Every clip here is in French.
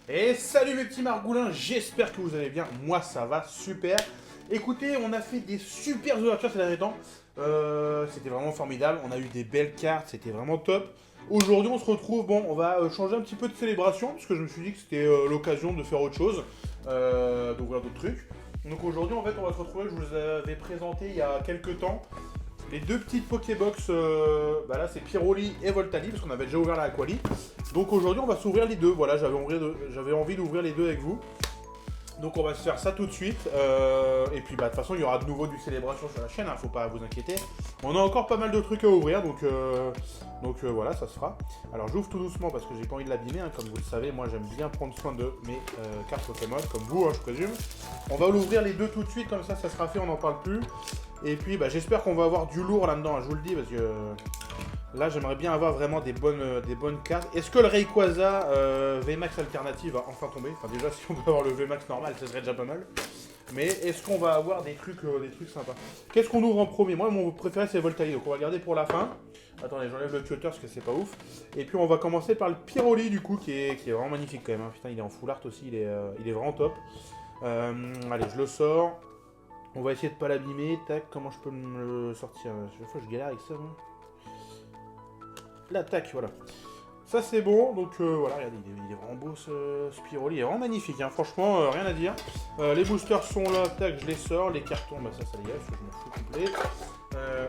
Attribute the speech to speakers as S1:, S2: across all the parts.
S1: Et salut mes petits margoulins, j'espère que vous allez bien, moi ça va super. Écoutez, on a fait des super ouvertures ces derniers temps, c'était vraiment formidable, on a eu des belles cartes, c'était vraiment top. Aujourd'hui on se retrouve, bon on va changer un petit peu de célébration, parce que je me suis dit que c'était l'occasion de faire autre chose, d'ouvrir d'autres trucs. Donc aujourd'hui en fait on va se retrouver, je vous avais présenté il y a quelques temps, les deux petites Pokébox, bah là c'est Pyroli et Voltali, parce qu'on avait déjà ouvert la Aquali. Donc aujourd'hui on va s'ouvrir les deux, voilà, j'avais envie d'ouvrir les deux avec vous. Donc on va se faire ça tout de suite. Et puis bah de toute façon il y aura de nouveau du célébration sur la chaîne, hein, faut pas vous inquiéter. On a encore pas mal de trucs à ouvrir, donc voilà, ça se fera. Alors j'ouvre tout doucement parce que j'ai pas envie de l'abîmer, hein, comme vous le savez, moi j'aime bien prendre soin de mes cartes Pokémon, comme vous, hein, je présume. On va l'ouvrir les deux tout de suite, comme ça sera fait, on n'en parle plus. Et puis bah, j'espère qu'on va avoir du lourd là-dedans, hein, je vous le dis, parce que là j'aimerais bien avoir vraiment des bonnes cartes. Est-ce que le Rayquaza VMAX alternative va enfin tomber? Enfin déjà si on peut avoir le VMAX normal, ce serait déjà pas mal. Mais est-ce qu'on va avoir des trucs sympas? Qu'est-ce qu'on ouvre en premier? Moi mon préféré c'est Voltaï, donc on va le garder pour la fin. Attendez, j'enlève le tuteur parce que c'est pas ouf. Et puis on va commencer par le Pyroli du coup qui est vraiment magnifique quand même, hein. Putain il est en full art aussi, il est vraiment top. Allez je le sors. On va essayer de pas l'abîmer. Tac, comment je peux me le sortir? Chaque fois je galère avec ça. Hein. Là, tac, voilà. Ça c'est bon, donc voilà, regardez, il est vraiment beau ce Pyroli, il est vraiment magnifique, hein. Franchement, rien à dire. Les boosters sont là, tac, je les sors, les cartons, bah ça dégage, je m'en fous complet.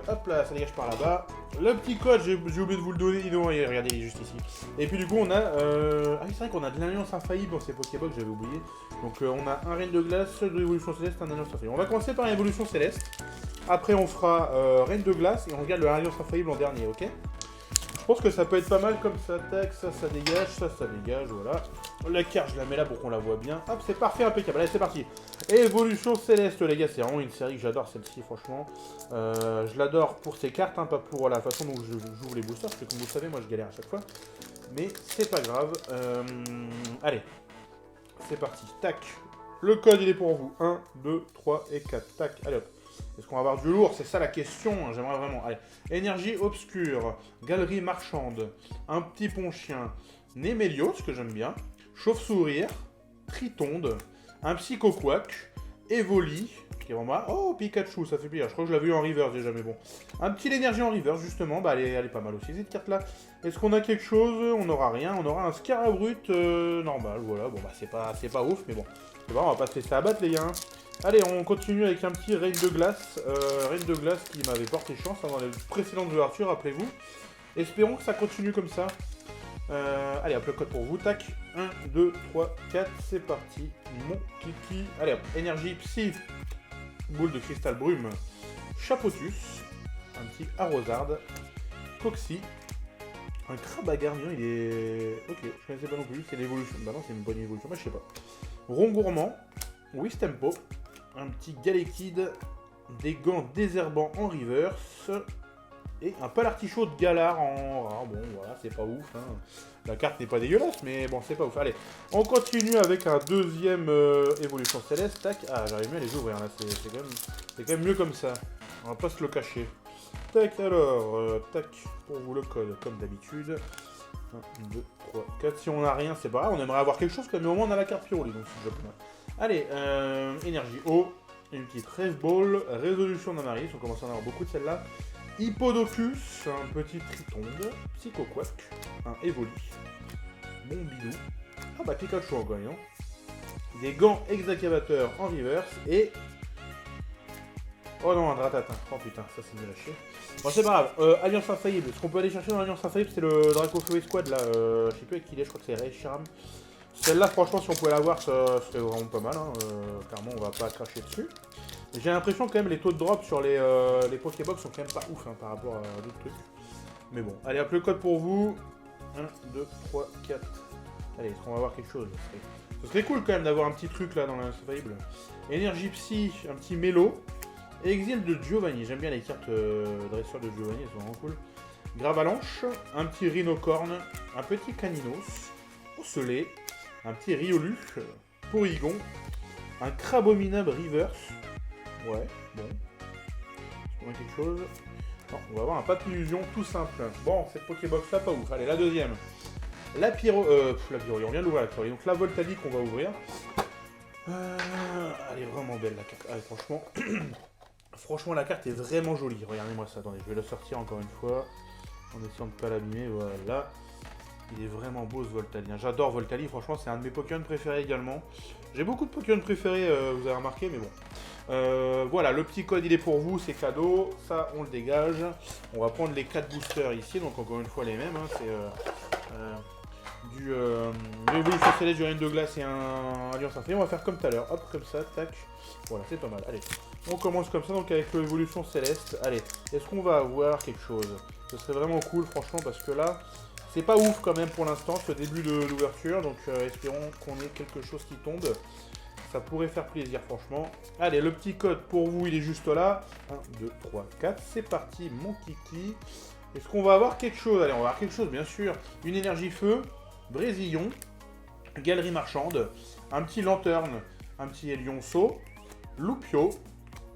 S1: Hop là, ça dégage par là-bas. Le petit code, j'ai oublié de vous le donner, non, regardez, il est juste ici. Et puis du coup, on a... Ah oui, c'est vrai qu'on a de l'Alliance Infaillible dans ces Pokébox, j'avais oublié. Donc on a un Reine de Glace, de l'Évolution Céleste, un Alliance Infaillible. On va commencer par l'Évolution Céleste. Après, on fera Reine de Glace et on regarde le Alliance Infaillible en dernier, ok? Je pense que ça peut être pas mal comme ça, tac, ça dégage, ça dégage, voilà. La carte, je la mets là pour qu'on la voit bien. Hop, c'est parfait, impeccable. Allez, c'est parti. Évolution Céleste, les gars, c'est vraiment une série que j'adore, celle-ci, franchement. Je l'adore pour ses cartes, hein, pas pour la façon dont j'ouvre les boosters, parce que comme vous le savez, moi je galère à chaque fois. Mais c'est pas grave. Allez, c'est parti. Tac. Le code, il est pour vous. 1, 2, 3 et 4. Tac, allez hop. Est-ce qu'on va avoir du lourd? C'est ça la question, hein, j'aimerais vraiment. Allez, énergie obscure, galerie marchande, un petit pont-chien, Némélios, que j'aime bien, chauve-sourire, tritonde, un psychoquack, Evoli, qui est vraiment... Oh, Pikachu, ça fait plaisir. Je crois que je l'avais eu en reverse déjà, mais bon. Un petit l'énergie en reverse, justement, bah elle est pas mal aussi, cette carte-là. Est-ce qu'on a quelque chose? On n'aura rien, on aura un Scarabrut normal, voilà. Bon, bah c'est pas ouf, mais bon. C'est bon, on va pas se laisser abattre, les gars, hein. Allez, on continue avec un petit Reine de Glace. Reine de Glace qui m'avait porté chance dans les précédentes ouvertures, rappelez-vous. Espérons que ça continue comme ça. Allez, hop, le code pour vous. Tac. 1, 2, 3, 4. C'est parti. Mon kiki. Allez, hop. Énergie Psy. Boule de cristal brume. Chapotus. Un petit Arrosard. Coxy. Un Crabagar, il est... Ok, je connaissais pas non plus. C'est l'évolution. Bah non, c'est une bonne évolution. Moi, je sais pas. Rond gourmand. Wistempo. Un petit Galekid, des gants désherbants en reverse, et un palartichaud de Galar en rare. Bon, voilà, c'est pas ouf, hein. La carte n'est pas dégueulasse, mais bon, c'est pas ouf. Allez, on continue avec un deuxième évolution céleste. Tac, ah, j'arrive mieux à les ouvrir, là, c'est quand même mieux comme ça. On va pas se le cacher. Tac, alors, tac, pour vous le code, comme d'habitude. 1, 2, 3, 4. Si on n'a rien, c'est pas grave, on aimerait avoir quelque chose, mais au moins on a la carte Pyroli, donc c'est déjà pas mal. Allez, énergie eau, une petite Rêve Ball, résolution d'Amaris, on commence à en avoir beaucoup de celles-là. Hippodocus, un petit Tritonde, Psychoquack, un Evoli, Bombidou, ah bah Pikachu encore, non? Des gants exacavateurs en reverse et... Oh non, un Dratatin, oh putain, ça c'est nul à chier. Bon c'est pas grave, Alliance Infaillible, ce qu'on peut aller chercher dans l'Alliance Infaillible c'est le Dracofeu Squad là, je sais plus avec qui il est, je crois que c'est Ray Charm. Celle-là, franchement, si on pouvait l'avoir, ça serait vraiment pas mal, hein. Clairement, on va pas cracher dessus. J'ai l'impression quand même les taux de drop sur les Pokébox sont quand même pas ouf, hein, par rapport à d'autres trucs. Mais bon, allez, hop, le code pour vous. 1, 2, 3, 4. Allez, est-ce qu'on va avoir quelque chose? Ce serait cool quand même d'avoir un petit truc là dans l'infaillible. Énergie Psy, un petit Mélo. Exil de Giovanni, j'aime bien les cartes dresseurs de Giovanni, elles sont vraiment cool. Gravalanche, un petit Rhinocorn, un petit Caninos, Ocellé. Un petit Riolu, Porygon, un Crabominable Reverse. Ouais, bon. Est-ce qu'on a quelque chose? Non, on va avoir un Papillusion tout simple. Bon, cette Pokébox là, pas ouf. Allez, la deuxième. La pyro... la pyro, on vient de l'ouvrir la pyro. Donc la Voltalique qu'on va ouvrir. Elle est vraiment belle la carte. Allez, franchement... franchement la carte est vraiment jolie. Regardez-moi ça, attendez, je vais la sortir encore une fois. En essayant de ne pas l'abîmer, voilà. Il est vraiment beau ce Voltalien. J'adore Voltali, franchement c'est un de mes Pokémon préférés également. J'ai beaucoup de Pokémon préférés, vous avez remarqué, mais bon. Voilà, le petit code il est pour vous, c'est cadeau. Ça on le dégage. On va prendre les 4 boosters ici, donc encore une fois les mêmes. Hein, c'est du Évolution Céleste, du Reine de Glace et un Alliance Infinie. On va faire comme tout à l'heure, hop, comme ça, tac. Voilà, c'est pas mal. Allez, on commence comme ça, donc avec l'Évolution Céleste. Allez, est-ce qu'on va avoir quelque chose? Ce serait vraiment cool, franchement, parce que là... c'est pas ouf quand même pour l'instant, ce début d'ouverture, donc espérons qu'on ait quelque chose qui tombe. Ça pourrait faire plaisir franchement. Allez, le petit code pour vous, il est juste là. 1, 2, 3, 4, c'est parti mon kiki. Est-ce qu'on va avoir quelque chose? Allez, on va avoir quelque chose bien sûr. Une énergie feu, Brésillon, Galerie Marchande, un petit Lanterne, un petit Lionceau, Loupio,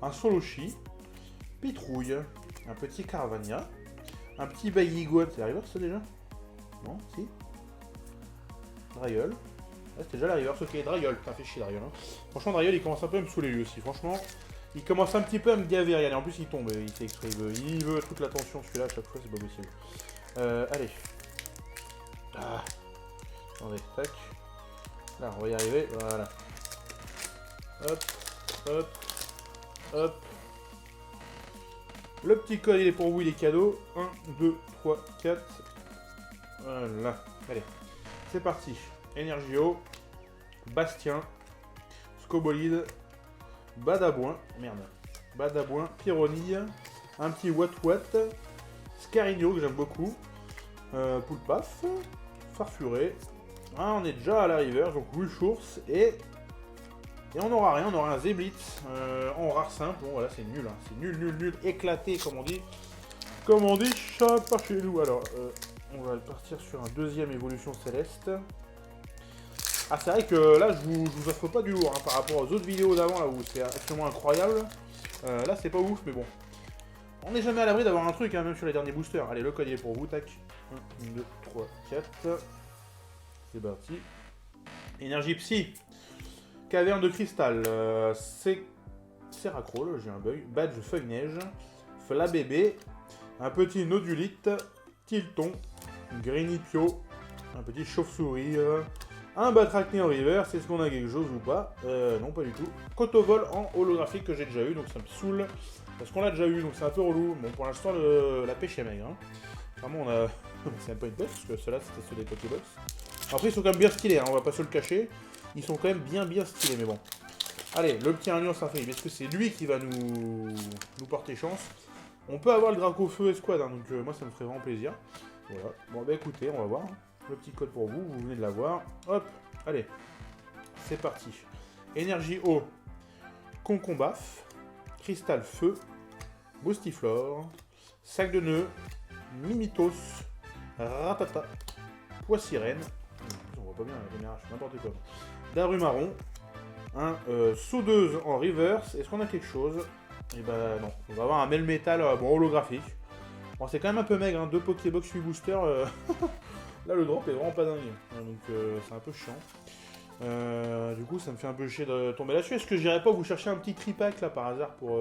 S1: un Solochi, Pitrouille, un petit Caravania, un petit Bayigon, c'est arrivé ça déjà? Non, si. Drayol. Ah, c'était déjà la reverse, ok, Drayol. Ça fait chier Drayol. Hein. Franchement, Drayol, il commence un peu à me saouler lui aussi. Franchement, il commence un petit peu à me gaver. Regardez, en plus, il tombe. Il fait exprès. Il veut toute l'attention, celui-là, à chaque fois, c'est pas possible. Allez. Ah. Attendez, tac. Là, on va y arriver. Voilà. Hop, hop, hop. Le petit code, il est pour vous, il est cadeau. 1, 2, 3, 4. Voilà, allez, c'est parti. Energio, Bastien, Scobolide, Badabouin, merde, Badabouin, Pyronille, un petit Wat-Wat, Scarigno que j'aime beaucoup, Poulpaf, Farfuré. Ah, on est déjà à la river, donc Wulchours et on n'aura rien, on aura un Zeblitz en rare simple. Bon voilà, c'est nul, hein. C'est nul, éclaté comme on dit. Comme on dit, chat par chez nous. Alors, on va partir sur un deuxième Évolution Céleste. Ah, c'est vrai que là, je vous offre pas du lourd hein, par rapport aux autres vidéos d'avant, là où c'est absolument incroyable. Là, c'est pas ouf, mais bon. On n'est jamais à l'abri d'avoir un truc, hein, même sur les derniers boosters. Allez, le collier pour vous, tac. 1, 2, 3, 4. C'est parti. Énergie Psy. Caverne de cristal. Seracrol, j'ai un bug. Badge Feuille Neige. Flabébé. Un petit Nodulite. Tilton. Grinipio. Un petit chauve-souris. Un Batracné en river. C'est ce qu'on a quelque chose ou pas? Non, pas du tout. Cotovol en holographique que j'ai déjà eu, donc ça me saoule. Parce qu'on l'a déjà eu, donc c'est un peu relou. Bon, pour l'instant, la pêche est maigre. Hein. Vraiment, on a. C'est même pas une box, parce que ceux-là, c'était ceux des Pokébox. Après, ils sont quand même bien stylés, hein, on va pas se le cacher. Ils sont quand même bien stylés, mais bon. Allez, le petit Alliance Infinie, est-ce que c'est lui qui va nous porter chance? On peut avoir le Dracofeu Escouade, hein, donc moi, ça me ferait vraiment plaisir. Voilà. Bon, bah écoutez, on va voir. Hein. Le petit code pour vous, vous venez de l'avoir. Hop, allez. C'est parti. Énergie eau. Concombaf. Cristal feu. Boostiflore. Sac de nœuds. Mimitos. Ratata. Poissirène. On voit pas bien la caméra, je fais n'importe quoi. Daru marron. Un soudeuse en reverse. Est-ce qu'on a quelque chose? Et bah non. On va avoir un Melmetal bon, holographique. Bon, c'est quand même un peu maigre, hein. 2 Pokébox 8 boosters. Là, le drop est vraiment pas dingue. Donc, c'est un peu chiant. Du coup, ça me fait un peu chier de tomber là-dessus. Est-ce que j'irais pas vous chercher un petit tripack là par hasard pour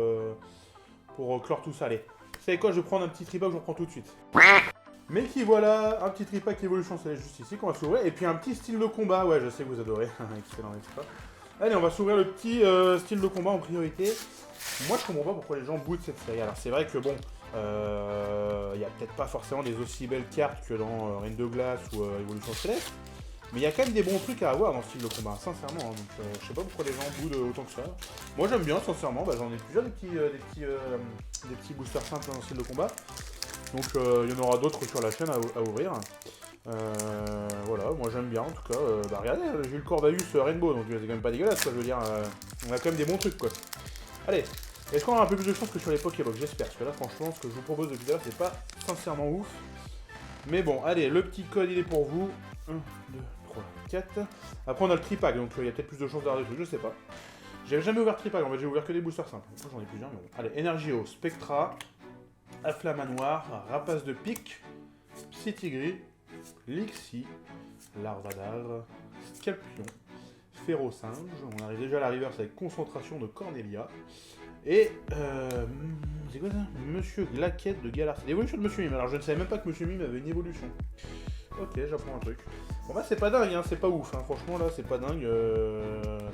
S1: clore tout ça? Allez. Vous savez quoi? Je vais prendre un petit tripack, je reprends tout de suite. Mais qui voilà, un petit tripack Evolution, c'est juste ici qu'on va s'ouvrir. Et puis un petit style de combat. Ouais, je sais que vous adorez. Excellent, extra. Allez, on va s'ouvrir le petit style de combat en priorité. Moi, je comprends pas pourquoi les gens boutent cette série. Alors, c'est vrai que bon, il n'y a peut-être pas forcément des aussi belles cartes que dans Reine de Glace ou Évolution Céleste. Mais il y a quand même des bons trucs à avoir dans ce style de combat, sincèrement. Hein, donc, je sais pas pourquoi les gens boudent autant que ça. Moi, j'aime bien, sincèrement. Bah, j'en ai plusieurs des petits boosters simples dans ce style de combat. Donc, il y en aura d'autres sur la chaîne à ouvrir. Voilà, moi j'aime bien en tout cas. Bah regardez, j'ai eu le Corvalus Rainbow, donc c'est quand même pas dégueulasse quoi, je veux dire. On a quand même des bons trucs quoi. Allez, est-ce qu'on aura un peu plus de chance que sur les Pokébox? J'espère, parce que là franchement ce que je vous propose depuis tout à l'heure c'est pas sincèrement ouf. Mais bon, allez, le petit code il est pour vous. 1, 2, 3, 4. Après on a le tripack, donc il y a peut-être plus de chances d'avoir des trucs, je sais pas. J'ai jamais ouvert tripack, en fait j'ai ouvert que des boosters simples. Moi j'en ai plusieurs, mais bon. Allez, Energio, Spectra, Afflamanoir, Rapace de Pique, Psytigris, Lixie, Larvadar, Scalpion, Ferrosinge. On arrive déjà à la reverse avec concentration de Cornelia. Et c'est quoi ça? Monsieur Glaquette de Galar. C'est l'évolution de Monsieur Mime. Alors je ne savais même pas que Monsieur Mime avait une évolution. Ok, j'apprends un truc. Bon bah c'est pas dingue, hein, c'est pas ouf. Hein. Franchement là, c'est pas dingue.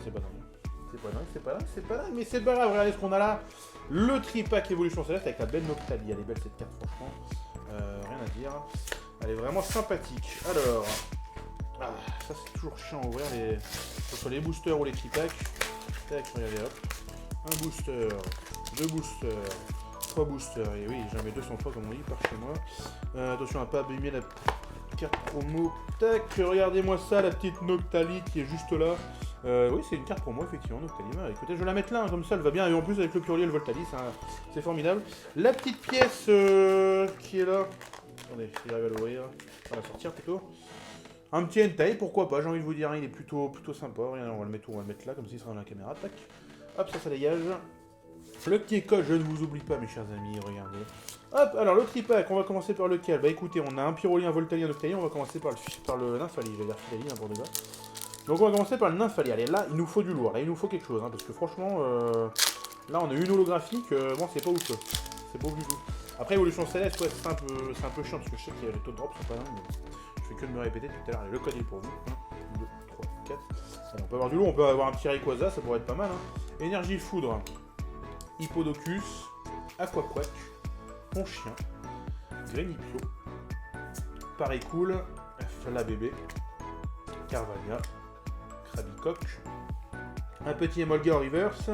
S1: C'est pas dingue. C'est pas dingue, mais c'est pas grave. Regardez ce qu'on a là. Le tripack évolution céleste avec la belle Noctalie. Elle est belle cette carte, franchement. Rien à dire. Elle est vraiment sympathique. Alors, ça c'est toujours chiant à ouvrir, que ce soit les boosters ou les tripacks. Tac, regardez hop. Un booster, deux boosters, trois boosters. Et oui, j'en mets 203 comme on dit par chez moi. Attention à pas abîmer la carte promo. Tac, regardez-moi ça, la petite Noctalie qui est juste là. Oui, c'est une carte pour moi, effectivement, Noctalie. Bah, écoutez, je vais la mettre là, hein, comme ça, elle va bien. Et en plus, avec le Purlier et le Voltalis, c'est formidable. La petite pièce qui est là. Attendez, si j'arrive à l'ouvrir. On va la sortir plutôt. Un petit hentai, pourquoi pas, j'ai envie de vous dire, hein, il est plutôt sympa. Regardez, on va le mettre là, comme s'il serait dans la caméra. Tac. Hop, ça dégage. Le petit code, je ne vous oublie pas, mes chers amis, regardez. Hop, alors le tripack, on va commencer par lequel? Bah écoutez, on a un Pyroli, un Voltalie, un Noctalie, on va commencer par le Nymphalie, je vais dire Philalie, hein, pour de gars. Donc on va commencer par le Nymphalie. Allez, là, il nous faut du lourd, là, il nous faut quelque chose, hein, parce que franchement, là, on a une holographique, bon, c'est pas ouf, c'est beau du tout. Après, évolution céleste, ouais, c'est un peu chiant, parce que je sais que les taux de drop sont pas dingues, mais je fais que de me répéter tout à l'heure. Allez, le code est pour vous. 1, 2, 3, 4. Allez, on peut avoir du lourd, on peut avoir un petit Rayquaza, ça pourrait être pas mal, hein. Énergie foudre, Hippodocus, Aquaquack, Ponchien, Grenipio, Parécool, Flabébé, Carvania, Krabicoque, un petit Emolga en reverse,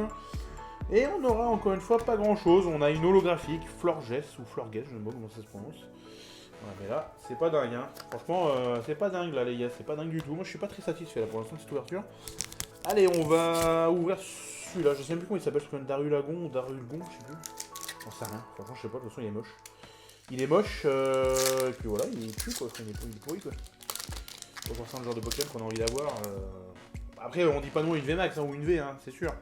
S1: et on aura encore une fois pas grand chose. On a une holographique, Florges ou Florges, je ne sais pas comment ça se prononce. Voilà, mais là, c'est pas dingue, hein. Franchement, c'est pas dingue là, les gars, c'est pas dingue du tout. Moi, je suis pas très satisfait là pour l'instant de cette ouverture. Allez, on va ouvrir celui-là. Je sais même plus comment il s'appelle, je crois Darulagon ou Darulgon, je sais plus. J'en sais rien, franchement, je sais pas, de toute façon, il est moche. Il est moche, et puis voilà, il tue quoi, il est pourri quoi. C'est pas forcément le genre de Pokémon qu'on a envie d'avoir. Après, on dit pas non à une VMAX hein, ou une V, hein, c'est sûr.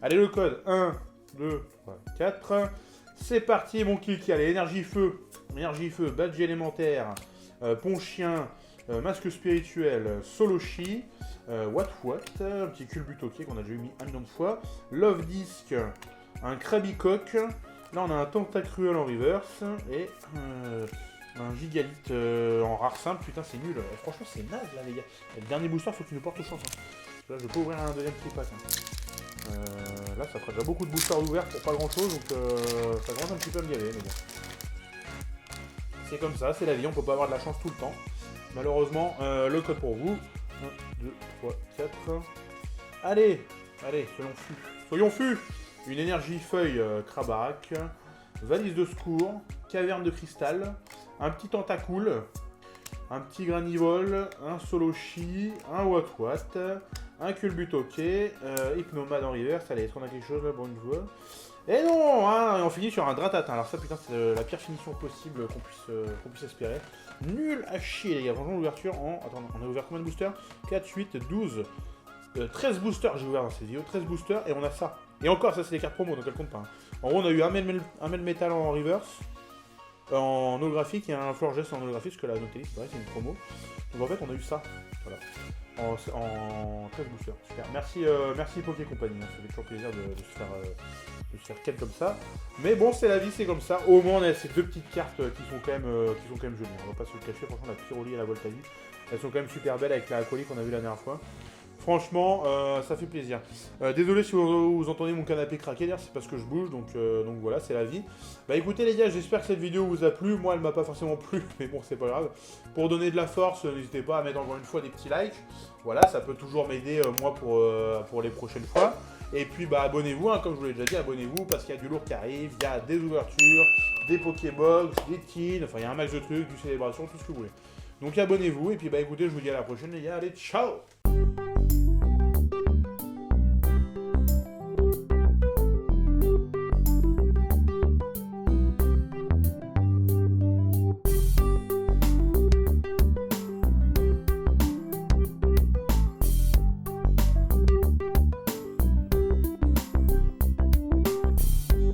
S1: Allez, le code 1, 2, 3, 4. C'est parti, mon kiki. Allez, énergie feu, badge élémentaire, Ponchien, masque spirituel, Solochi, What, un petit Culbutoki qu'on a déjà mis 1 million de fois, Love Disc, un Krabicoque, là on a un Tentacruel en reverse, et un Gigalith en rare simple. Putain, c'est nul, franchement c'est naze là les gars. Le dernier booster, faut qu'il nous porte chance. Hein. Là je peux ouvrir un deuxième tripack. Hein. Là ça fera déjà beaucoup de boosters ouverts pour pas grand chose, donc ça commence un petit peu à me gaver les gars. C'est comme ça, c'est la vie, on peut pas avoir de la chance tout le temps. Malheureusement, le code pour vous. 1, 2, 3, 4. Allez, soyons fus. Une énergie feuille Krabarak, valise de secours, caverne de cristal, un petit Tentacool, un petit Granivol, un Solochi, un What, un Culbutoke, Hypnomade en reverse. Allez, est-ce qu'on a quelque chose là, bonne voix? Et non, hein, on finit sur un Dratatin. Alors ça, putain, c'est la pire finition possible qu'on puisse espérer. Nul à chier, les gars. Franchement, l'ouverture en... Attends, on a ouvert combien de boosters? 4, 8, 12, 13 boosters. J'ai ouvert dans cette vidéo, 13 boosters, et on a ça. Et encore, ça, c'est les cartes promo, donc elles comptent pas. Hein. En gros, on a eu un Mel Metal en reverse, en holographique, et un Florges en holographique, parce que la Noctalie, c'est vrai, c'est une promo. Donc en fait, on a eu ça. Voilà. En 13 boosters. Super. Merci Poké Company. Hein. Ça fait toujours plaisir de se faire quel comme ça. Mais bon, c'est la vie, c'est comme ça. Au moins, on a ces deux petites cartes qui sont quand même jolies. On va pas se le cacher. Franchement, la Pyroli et la Voltalie, elles sont quand même super belles avec la colis qu'on a vu la dernière fois. Franchement, ça fait plaisir. Désolé si vous entendez mon canapé craquer, c'est parce que je bouge, donc voilà, c'est la vie. Bah écoutez les gars, j'espère que cette vidéo vous a plu. Moi, elle m'a pas forcément plu, mais bon, c'est pas grave. Pour donner de la force, n'hésitez pas à mettre encore une fois des petits likes. Voilà, ça peut toujours m'aider, moi, pour les prochaines fois. Et puis, bah abonnez-vous, hein, comme je vous l'ai déjà dit, abonnez-vous, parce qu'il y a du lourd qui arrive, il y a des ouvertures, des Pokébox, des teens, enfin, il y a un max de trucs, du célébration, tout ce que vous voulez. Donc abonnez-vous, et puis bah écoutez, je vous dis à la prochaine les gars, allez, ciao!